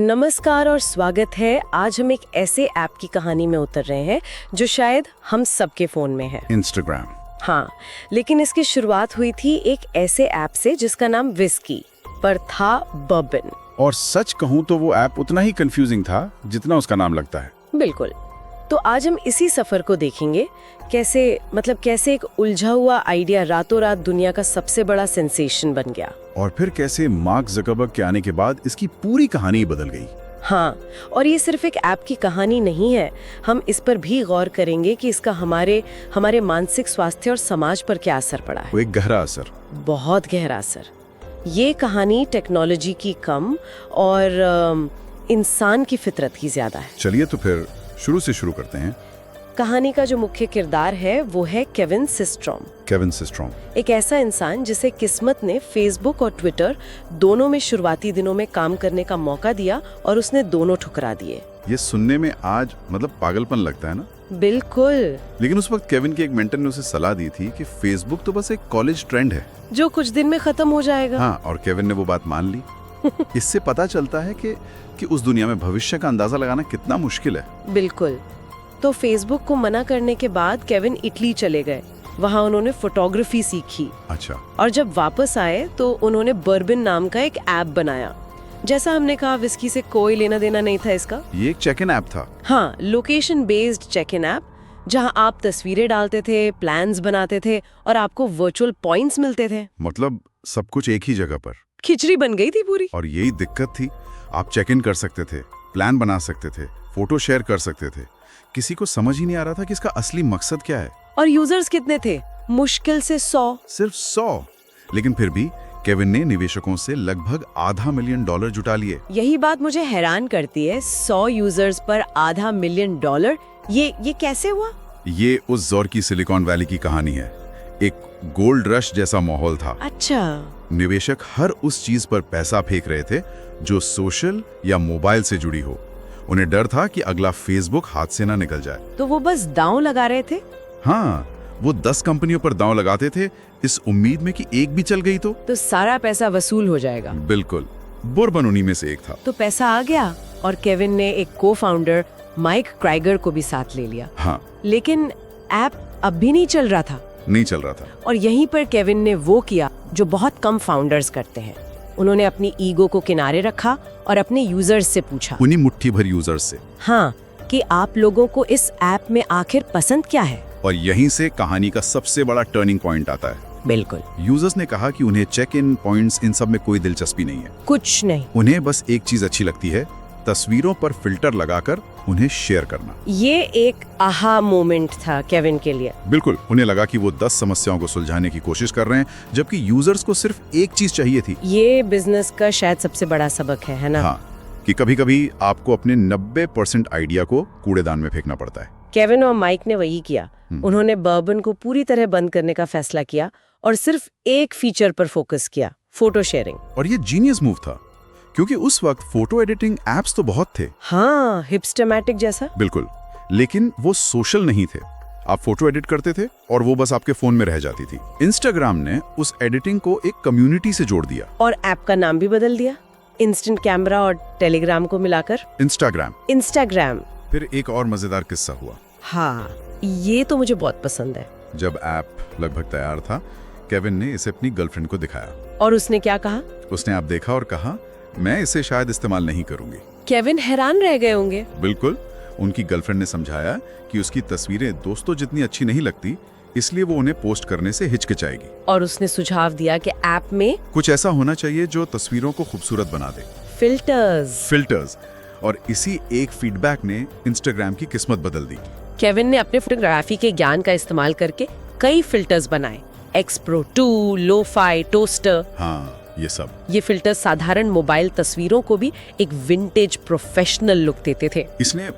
नमस्कार और स्वागत है। आज हम एक ऐसे ऐप की कहानी में उतर रहे हैं जो शायद हम सबके फोन में है, इंस्टाग्राम। हाँ, लेकिन इसकी शुरुआत हुई थी एक ऐसे ऐप से जिसका नाम विस्की पर था बर्बन। और सच कहूं तो वो ऐप उतना ही कंफ्यूजिंग था जितना उसका नाम लगता है। बिल्कुल। तो आज हम इसी सफर को देखेंगे, कैसे एक उलझा हुआ आइडिया रातों रात दुनिया का सबसे बड़ा सेंसेशन बन गया। और फिर कैसे मार्क ज़करबर्ग के आने के बाद इसकी पूरी कहानी बदल गई। हाँ, और ये सिर्फ एक ऐप की कहानी नहीं है, हम इस पर भी गौर करेंगे कि इसका हमारे मानसिक स्वास्थ्य और समाज पर क्या असर पड़ा है। वो एक गहरा असर, बहुत गहरा असर। ये कहानी टेक्नोलॉजी की कम और इंसान की फितरत की ज्यादा है। चलिए तो फिर शुरू से शुरू करते हैं। कहानी का जो मुख्य किरदार है वो है केविन सिस्ट्रॉम। केविन सिस्ट्रॉम एक ऐसा इंसान जिसे किस्मत ने फेसबुक और ट्विटर दोनों में शुरुआती दिनों में काम करने का मौका दिया और उसने दोनों ठुकरा दिए। ये सुनने में आज पागलपन लगता है ना। बिल्कुल। लेकिन उस वक्त केविन के एक मेंटर ने उसे सलाह दी थी कि फेसबुक तो बस एक कॉलेज ट्रेंड है जो कुछ दिन में खत्म हो जाएगा। हाँ, और केविन ने वो बात मान ली। इससे पता चलता है कि उस दुनिया में भविष्य का अंदाजा लगाना कितना मुश्किल है। बिल्कुल। तो फेसबुक को मना करने के बाद केविन इटली चले गए। वहाँ उन्होंने फोटोग्राफी सीखी। अच्छा। और जब वापस आए तो उन्होंने बर्बन नाम का एक ऐप बनाया। जैसा हमने कहा, विस्की से कोई लेना देना नहीं था इसका। ये एक चेक इन ऐप था। हाँ, location based check in app, जहाँ आप तस्वीरें डालते थे, प्लान्स बनाते थे और आपको वर्चुअल पॉइंट्स मिलते थे। मतलब सब कुछ एक ही जगह पर। खिचड़ी बन गई थी पूरी। और यही दिक्कत थी, आप चेक इन कर सकते थे, प्लान बना सकते थे, फोटो शेयर कर सकते थे। किसी को समझ ही नहीं आ रहा था कि इसका असली मकसद क्या है। और यूजर्स कितने थे? मुश्किल से 100। सिर्फ 100। लेकिन फिर भी केविन ने निवेशकों से लगभग $500 मिलियन जुटा लिए। यही बात मुझे हैरान करती है, 100 यूजर्स पर $500 मिलियन। ये कैसे हुआ? ये उस दौर की सिलिकॉन वैली की कहानी है। एक गोल्ड रश जैसा माहौल था। अच्छा। निवेशक हर उस चीज पर पैसा फेंक रहे थे जो सोशल या मोबाइल से जुड़ी हो। उन्हें डर था कि अगला फेसबुक हाथ से ना निकल जाए। तो वो बस दांव लगा रहे थे? हाँ, वो 10 कंपनियों पर दांव लगाते थे इस उम्मीद में कि एक भी चल गई तो सारा पैसा वसूल हो जाएगा। बिल्कुल। बर्बन उन्हीं में से एक था। तो पैसा आ गया और केविन ने एक को फाउंडर माइक क्राइगर को भी साथ ले लिया। हाँ। लेकिन ऐप अब भी नहीं चल रहा था। और यहीं पर केविन ने वो किया जो बहुत कम फाउंडर्स करते हैं। उन्होंने अपनी ईगो को किनारे रखा और अपने यूजर्स से पूछा, उन्हीं मुट्ठी भर यूजर्स से, हाँ, कि आप लोगों को इस ऐप में आखिर पसंद क्या है। और यहीं से कहानी का सबसे बड़ा टर्निंग पॉइंट आता है। बिल्कुल। यूजर्स ने कहा कि उन्हें चेक इन पॉइंट्स इन सब में कोई दिलचस्पी नहीं है। कुछ नहीं। उन्हें बस एक चीज अच्छी लगती है, तस्वीरों पर फिल्टर लगाकर उन्हें शेयर करना। ये एक आहा मोमेंट था केविन के लिए। बिल्कुल। उन्हें लगा कि वो 10 समस्याओं को सुलझाने की कोशिश कर रहे हैं, जबकि यूजर्स को सिर्फ एक चीज चाहिए थी। ये बिजनेस का शायद सबसे बड़ा सबक है ना? हाँ, कि कभी-कभी आपको अपने 90% आइडिया को कूड़ेदान में फेंकना पड़ता है। केविन और माइक ने वही किया। उन्होंने बर्बन को पूरी तरह बंद करने का फैसला किया और सिर्फ एक फीचर पर फोकस किया, फोटो शेयरिंग। और ये जीनियस मूव था, क्योंकि उस वक्त फोटो एडिटिंग एप्स तो बहुत थे। हाँ, हिप्स्टरमैटिक जैसा। बिल्कुल। लेकिन वो सोशल नहीं थे। आप फोटो एडिट करते थे और वो बस आपके फोन में रह जाती थी। इंस्टाग्राम ने उस एडिटिंग को एक कम्युनिटी से जोड़ दिया और ऐप का नाम भी बदल दिया, इंस्टेंट कैमरा और टेलीग्राम को मिलाकर इंस्टाग्राम। फिर एक और मजेदार किस्सा हुआ। हाँ, ये तो मुझे बहुत पसंद है। जब ऐप लगभग तैयार था, केविन ने इसे अपनी गर्लफ्रेंड को दिखाया। और उसने क्या कहा? उसने ऐप देखा और कहा, मैं इसे शायद इस्तेमाल नहीं करूंगी। केविन हैरान रह गए होंगे। बिल्कुल। उनकी गर्लफ्रेंड ने समझाया कि उसकी तस्वीरें दोस्तों जितनी अच्छी नहीं लगती, इसलिए वो उन्हें पोस्ट करने से हिचकिचाएगी। और उसने सुझाव दिया कि ऐप में कुछ ऐसा होना चाहिए जो तस्वीरों को खूबसूरत बना दे। फिल्टर्स। और इसी एक फीडबैक ने इंस्टाग्राम की किस्मत बदल दी। केविन ने अपने फोटोग्राफी के ज्ञान का इस्तेमाल करके कई फिल्टर्स बनाए, एक्स प्रो 2, लो-फाई, टोस्टर। हाँ, ये सब। ये फिल्टर्स साधारण मोबाइल तस्वीरों को भी एक विंटेज प्रोफेशनल लुक देते थे। इसने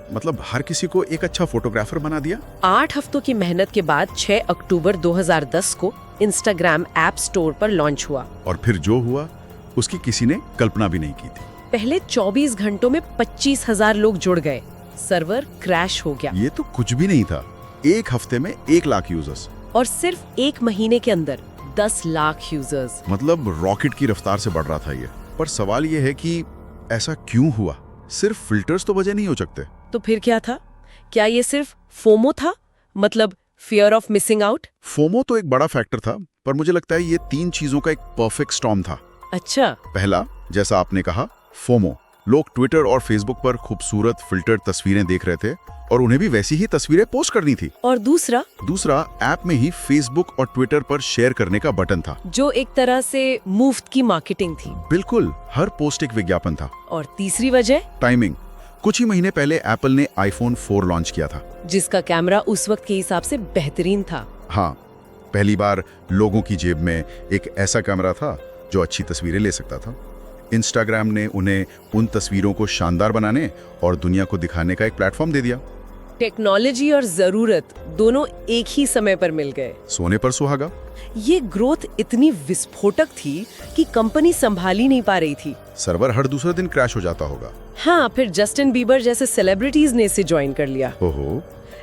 हर किसी को एक अच्छा फोटोग्राफर बना दिया। 8 हफ्तों की मेहनत के बाद 6 अक्टूबर 2010 को इंस्टाग्राम ऐप स्टोर पर लॉन्च हुआ। और फिर जो हुआ उसकी किसी ने कल्पना भी नहीं की थी। पहले 24 घंटों में 25,000 लोग जुड़ गए। सर्वर क्रैश हो गया। ये तो कुछ भी नहीं था। एक हफ्ते में 1 लाख यूजर्स। और सिर्फ एक महीने के अंदर 10 लाख यूजर्स। रॉकेट की रफ्तार से बढ़ रहा था ये। पर सवाल ये है कि ऐसा क्यों हुआ? सिर्फ फिल्टर्स तो वजह नहीं हो सकते। तो फिर क्या था? क्या ये सिर्फ फोमो था, मतलब fear of missing out? FOMO तो एक बड़ा फैक्टर था, पर मुझे लगता है ये 3 चीजों का एक परफेक्ट स्टॉर्म था। अच्छा। पहला, जैसा आपने कहा, फोमो। लोग ट्विटर और फेसबुक पर खूबसूरत फिल्टर्ड तस्वीरें देख रहे थे और उन्हें भी वैसी ही तस्वीरें पोस्ट करनी थी। और दूसरा ऐप में ही फेसबुक और ट्विटर पर शेयर करने का बटन था, जो एक तरह से मुफ्त की मार्केटिंग थी। बिल्कुल, हर पोस्ट एक विज्ञापन था। और तीसरी वजह? टाइमिंग। कुछ ही महीने पहले एप्पल ने आईफोन 4 लॉन्च किया था, जिसका कैमरा उस वक्त के हिसाब से बेहतरीन था। हाँ, पहली बार लोगों की जेब में एक ऐसा कैमरा था जो अच्छी तस्वीरें ले सकता था। इंस्टाग्राम ने उन्हें उन तस्वीरों को शानदार बनाने और दुनिया को दिखाने का एक प्लेटफॉर्म दे दिया। टेक्नोलॉजी और जरूरत दोनों एक ही समय पर मिल गए। सोने पर सुहागा। ये ग्रोथ इतनी विस्फोटक थी कि कंपनी संभाल ही नहीं पा रही थी। सर्वर हर दूसरे दिन क्रैश हो जाता होगा। हाँ, फिर जस्टिन बीबर जैसे सेलिब्रिटीज ने इसे ज्वाइन कर लिया। ओहो।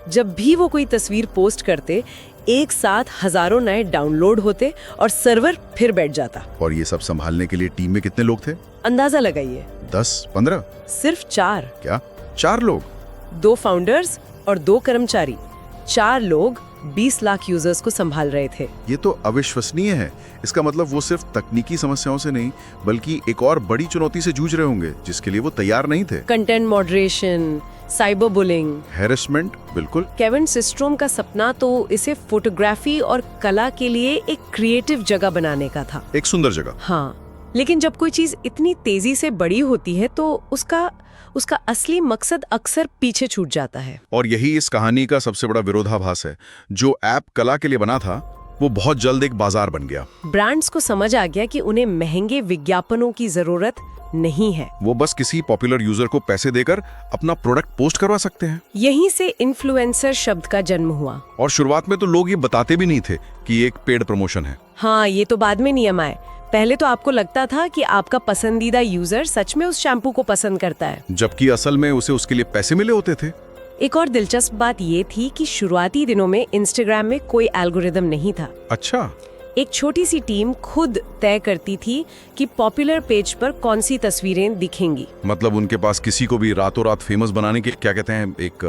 जब भी वो कोई तस्वीर पोस्ट करते, एक साथ हजारों नए डाउनलोड होते और सर्वर फिर बैठ जाता। और ये सब संभालने के लिए टीम में कितने लोग थे? अंदाजा लगाइए। 10-15? सिर्फ 4। क्या 4 लोग? 2 फाउंडर्स और 2 कर्मचारी। 4 लोग 20 लाख यूजर्स को संभाल रहे थे। ये तो अविश्वसनीय है। इसका मतलब वो सिर्फ तकनीकी समस्याओं से नहीं, बल्कि एक और बड़ी चुनौती से जूझ रहे होंगे जिसके लिए वो तैयार नहीं थे। Content moderation, cyber bullying, harassment. बिल्कुल। केविन सिस्ट्रोम का सपना तो इसे फोटोग्राफी और कला के लिए एक क्रिएटिव जगह बनाने का था। एक सुंदर जगह। हाँ, लेकिन जब कोई चीज इतनी तेजी से बड़ी होती है तो उसका असली मकसद अक्सर पीछे छूट जाता है। और यही इस कहानी का सबसे बड़ा विरोधाभास है। जो ऐप कला के लिए बना था, वो बहुत जल्द एक बाजार बन गया। ब्रांड्स को समझ आ गया कि उन्हें महंगे विज्ञापनों की जरूरत नहीं है। वो बस किसी पॉपुलर यूजर को पैसे देकर अपना प्रोडक्ट पोस्ट करवा सकते हैं। यहीं से इन्फ्लुएंसर शब्द का जन्म हुआ। और शुरुआत में तो लोग ये बताते भी नहीं थे कि एक पेड प्रमोशन है। हाँ, ये तो बाद में नियम आए। पहले तो आपको लगता था कि आपका पसंदीदा यूजर सच में उस शैम्पू को पसंद करता है, जबकि असल में उसे उसके लिए पैसे मिले होते थे। एक और दिलचस्प बात ये थी कि शुरुआती दिनों में इंस्टाग्राम में कोई एल्गोरिदम नहीं था। अच्छा। एक छोटी सी टीम खुद तय करती थी कि पॉपुलर पेज पर कौन सी तस्वीरें दिखेंगी। मतलब उनके पास किसी को भी रातों रात फेमस बनाने की, क्या कहते हैं, एक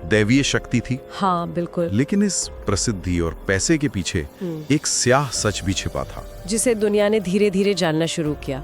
दैवीय शक्ति थी। हाँ, बिल्कुल। लेकिन इस प्रसिद्धि और पैसे के पीछे एक स्याह सच भी छिपा था, जिसे दुनिया ने धीरे धीरे जानना शुरू किया।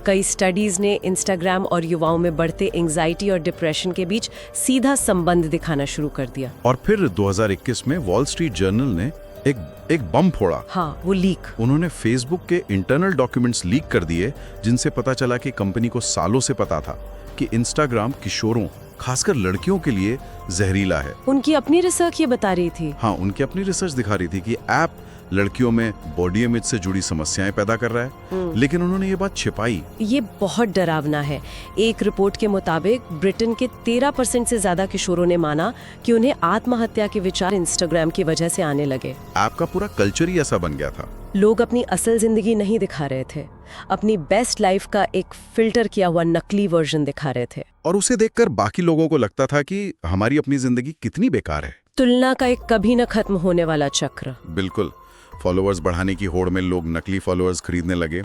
कई स्टडीज ने इंस्टाग्राम और युवाओं में बढ़ते एंजाइटी और डिप्रेशन के बीच सीधा संबंध दिखाना शुरू कर दिया। और फिर 2021 में वॉल स्ट्रीट जर्नल ने एक बम फोड़ा। हाँ, वो लीक। उन्होंने फेसबुक के इंटरनल डॉक्यूमेंट्स लीक कर दिए, जिनसे पता चला कि कंपनी को सालों से पता था कि इंस्टाग्राम किशोरों, खासकर लड़कियों के लिए जहरीला है। उनकी अपनी रिसर्च ये बता रही थी। हाँ, उनकी अपनी रिसर्च दिखा रही थी कि ऐप लड़कियों में बॉडी इमेज से जुड़ी समस्याएं पैदा कर रहा है। लेकिन उन्होंने ये बात छिपाई। ये बहुत डरावना है। एक रिपोर्ट के मुताबिक ब्रिटेन के 13% से ज्यादा किशोरों ने माना कि उन्हें आत्महत्या के विचार इंस्टाग्राम की वजह से आने लगे। ऐप का पूरा कल्चर ही ऐसा बन गया था। लोग अपनी असल जिंदगी नहीं दिखा रहे थे, अपनी बेस्ट लाइफ का एक फिल्टर किया हुआ नकली वर्जन दिखा रहे थे। और उसे देखकर बाकी लोगों को लगता था कि हमारी अपनी जिंदगी कितनी बेकार है। तुलना का एक कभी न खत्म होने वाला चक्र। बिल्कुल। फॉलोअर्स बढ़ाने की होड़ में लोग नकली फॉलोअर्स खरीदने लगे।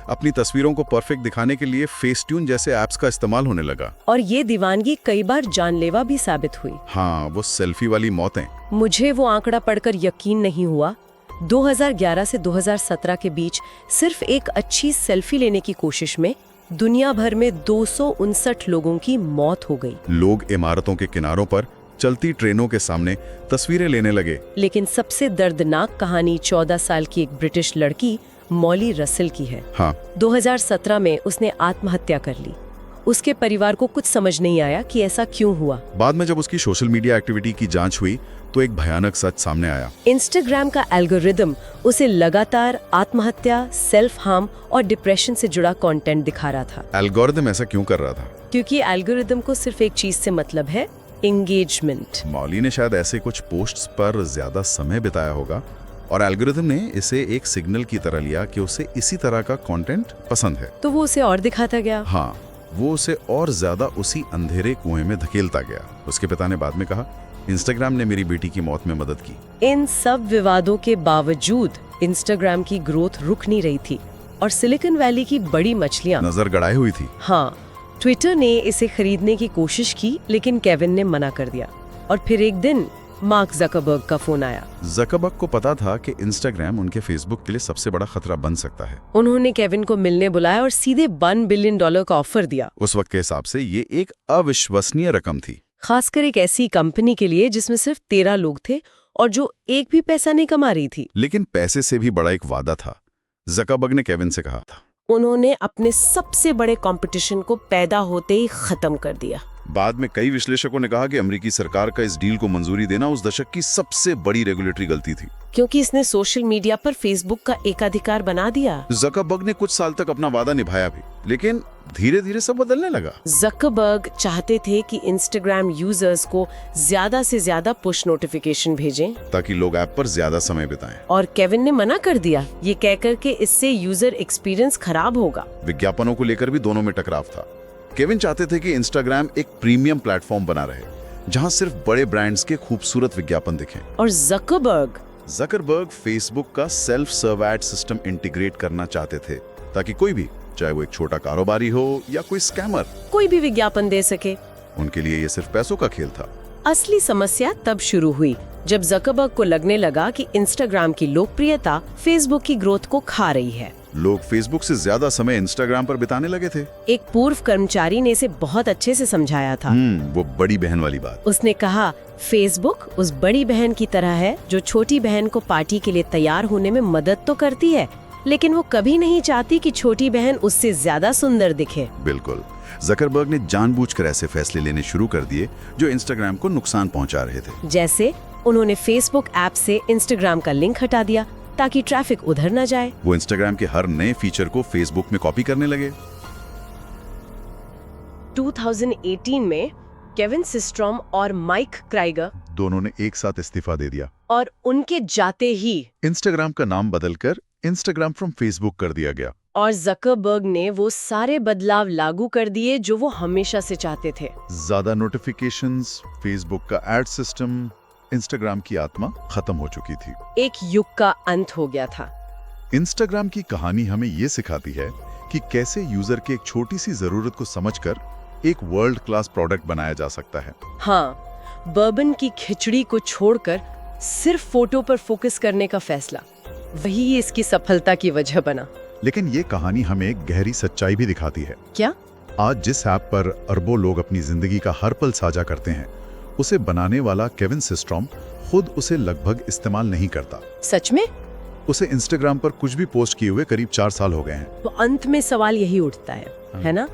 अपनी तस्वीरों को परफेक्ट दिखाने के लिए फेसट्यून जैसे ऐप्स का इस्तेमाल होने लगा। और ये दीवानगी कई बार जानलेवा भी साबित हुई। हाँ, वो सेल्फी वाली मौतें। मुझे वो आंकड़ा पढ़कर यकीन नहीं हुआ। 2011 से 2017 के बीच सिर्फ एक अच्छी सेल्फी लेने की कोशिश में दुनिया भर में 259 लोगों की मौत हो गई। लोग इमारतों के किनारों पर, चलती ट्रेनों के सामने तस्वीरें लेने लगे। लेकिन सबसे दर्दनाक कहानी 14 साल की एक ब्रिटिश लड़की मॉली रसेल की है। हाँ। 2017 में उसने आत्महत्या कर ली। उसके परिवार को कुछ समझ नहीं आया कि ऐसा क्यों हुआ। बाद में जब उसकी सोशल मीडिया एक्टिविटी की जांच हुई तो एक भयानक सच सामने आया। इंस्टाग्राम का एल्गोरिदम उसे लगातार आत्महत्या, सेल्फ हार्म और डिप्रेशन से जुड़ा कंटेंट दिखा रहा था। एल्गोरिदम ऐसा क्यों कर रहा था? क्योंकि एल्गोरिदम को सिर्फ एक चीज से मतलब है, एंगेजमेंट। मॉली ने शायद ऐसे कुछ पोस्ट्स पर ज्यादा समय बिताया होगा और एल्गोरिदम ने इसे एक सिग्नल की तरह लिया कि उसे इसी तरह का कंटेंट पसंद है, तो वो उसे और दिखाता गया। हाँ, वो उसे और ज्यादा उसी अंधेरे कुएं में धकेलता गया। उसके पिता ने बाद में कहा, इंस्टाग्राम ने मेरी बेटी की मौत में मदद की। इन सब विवादों के बावजूद इंस्टाग्राम की ग्रोथ रुक नहीं रही थी और सिलिकॉन वैली की बड़ी मछलियां नजर गड़ाई हुई थी। हाँ, ट्विटर ने इसे खरीदने की कोशिश की, लेकिन केविन ने मना कर दिया। और फिर एक दिन मार्क ज़करबर्ग का फोन आया। ज़करबर्ग को पता था कि इंस्टाग्राम उनके फेसबुक के लिए सबसे बड़ा खतरा बन सकता है। उन्होंने केविन को मिलने बुलाया और सीधे $1 बिलियन का ऑफर दिया। उस वक्त के हिसाब से ये एक अविश्वसनीय रकम थी, खासकर एक ऐसी कंपनी के लिए जिसमें सिर्फ 13 लोग थे और जो एक भी पैसा नहीं कमा रही थी। लेकिन पैसे से भी बड़ा एक वादा था। ज़करबर्ग ने केविन से कहा था, उन्होंने अपने सबसे बड़े कंपटीशन को पैदा होते ही खत्म कर दिया। बाद में कई विश्लेषकों ने कहा कि अमेरिकी सरकार का इस डील को मंजूरी देना उस दशक की सबसे बड़ी रेगुलेटरी गलती थी, क्योंकि इसने सोशल मीडिया पर फेसबुक का एकाधिकार बना दिया। ज़करबर्ग ने कुछ साल तक अपना वादा निभाया भी, लेकिन धीरे धीरे सब बदलने लगा। ज़करबर्ग चाहते थे कि इंस्टाग्राम यूजर्स को ज्यादा से ज्यादा पुश नोटिफिकेशन भेजें ताकि लोग ऐप पर ज्यादा समय बिताएं। और केविन ने मना कर दिया, ये कहकर के इससे यूजर एक्सपीरियंस खराब होगा। विज्ञापनों को लेकर भी दोनों में टकराव था। केविन चाहते थे कि इंस्टाग्राम एक प्रीमियम प्लेटफॉर्म बना रहे, जहां सिर्फ बड़े ब्रांड्स के खूबसूरत विज्ञापन दिखें। और ज़करबर्ग फेसबुक का self serve add system integrate करना चाहते थे, ताकि कोई भी, चाहे वो एक छोटा कारोबारी हो या कोई स्कैमर, कोई भी विज्ञापन दे सके। उनके लिए ये सिर्फ पैसों का खेल था। असली समस्या तब शुरू हुई जब ज़करबर्ग को लगने लगा कि इंस्टाग्राम की लोकप्रियता फेसबुक की ग्रोथ को खा रही है। लोग फेसबुक से ज्यादा समय इंस्टाग्राम पर बिताने लगे थे। एक पूर्व कर्मचारी ने इसे बहुत अच्छे से समझाया था। वो बड़ी बहन वाली बात। उसने कहा, फेसबुक उस बड़ी बहन की तरह है जो छोटी बहन को पार्टी के लिए तैयार होने में मदद तो करती है, लेकिन वो कभी नहीं चाहती कि छोटी बहन उससे ज्यादा सुंदर दिखे। बिल्कुल। ज़करबर्ग ने जानबूझकर ऐसे फैसले लेने शुरू कर दिए जो इंस्टाग्राम को नुकसान पहुंचा रहे थे। जैसे उन्होंने फेसबुक ऐप से इंस्टाग्राम का लिंक हटा दिया ताकि ट्रैफिक उधर न जाए। वो इंस्टाग्राम के हर नए फीचर को फेसबुक में कॉपी करने लगे। 2018 में केविन सिस्ट्रॉम और माइक क्राइगर दोनों ने एक साथ इस्तीफा दे दिया और उनके जाते ही इंस्टाग्राम का नाम बदलकर इंस्टाग्राम फ्रॉम फेसबुक कर दिया गया। और ज़करबर्ग ने वो सारे बदलाव लागू कर दिए जो वो हमेशा से चाहते थे। ज्यादा नोटिफिकेशंस, फेसबुक का एड सिस्टम, इंस्टाग्राम की आत्मा खत्म हो चुकी थी। एक युग का अंत हो गया था। इंस्टाग्राम की कहानी हमें ये सिखाती है कि कैसे यूजर के एक छोटी सी जरूरत को समझकर एक वर्ल्ड क्लास प्रोडक्ट बनाया जा सकता है। हाँ, बर्बन की खिचड़ी को छोड़कर सिर्फ फोटो पर फोकस करने का फैसला, वही इसकी सफलता की वजह बना। लेकिन ये कहानी हमें एक गहरी सच्चाई भी दिखाती है। क्या? आज जिस ऐप पर अरबों लोग अपनी जिंदगी का हर पल साझा करते हैं, उसे बनाने वाला केविन सिस्ट्रॉम खुद उसे लगभग इस्तेमाल नहीं करता। सच में? उसे इंस्टाग्राम पर कुछ भी पोस्ट किए हुए करीब 4 साल हो गए हैं। तो अंत में सवाल यही उठता है ना?